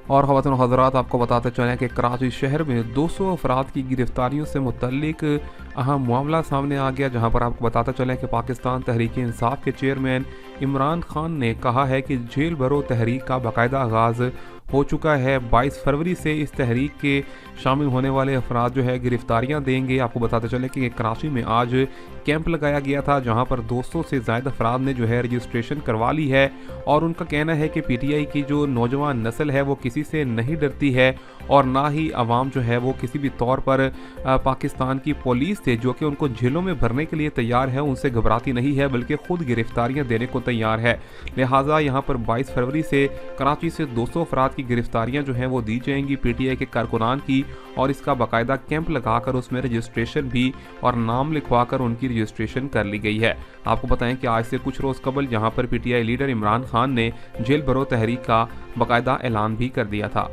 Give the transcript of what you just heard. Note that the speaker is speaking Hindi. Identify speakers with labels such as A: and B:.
A: और ख़वातीन व हज़रात, आपको बताते चलें कि कराची शहर में 200 अफराद की गिरफ्तारियों से मुतल्लिक अहम मामला सामने आ गया, जहां पर आपको बताते चलें कि पाकिस्तान तहरीक इंसाफ के चेयरमैन इमरान खान ने कहा है कि जेल भरो तहरीक का बाकायदा आगाज़ हो चुका है। 22 फरवरी से इस तहरीक के शामिल होने वाले अफराद जो है गिरफ्तारियां देंगे। आपको बताते चलें कि कराची में आज कैंप लगाया गया था, जहां पर 200 से ज़्यादा अफराद ने जो है रजिस्ट्रेशन करवा ली है। और उनका कहना है कि पीटीआई की जो नौजवान नस्ल है वो किसी से नहीं डरती है, और ना ही आवाम जो है वो किसी भी तौर पर पाकिस्तान की पुलिस से, जो कि उनको जेलों में भरने के लिए तैयार है, उनसे घबराती नहीं है, बल्कि खुद गिरफ्तारियां देने को तैयार है। लिहाजा यहाँ पर 22 फरवरी से कराची से 200 अफराद की गिरफ्तारियां जो हैं वो दी जाएंगी पीटीआई के कारकुनान की, और इसका बाकायदा कैंप लगाकर उसमें रजिस्ट्रेशन भी और नाम लिखवा कर उनकी रजिस्ट्रेशन कर ली गई है। आपको बताएं कि आज से कुछ रोज़ कबल यहाँ पर पीटीआई लीडर इमरान खान ने जेल भरो तहरीक का बाकायदा ऐलान भी कर दिया था।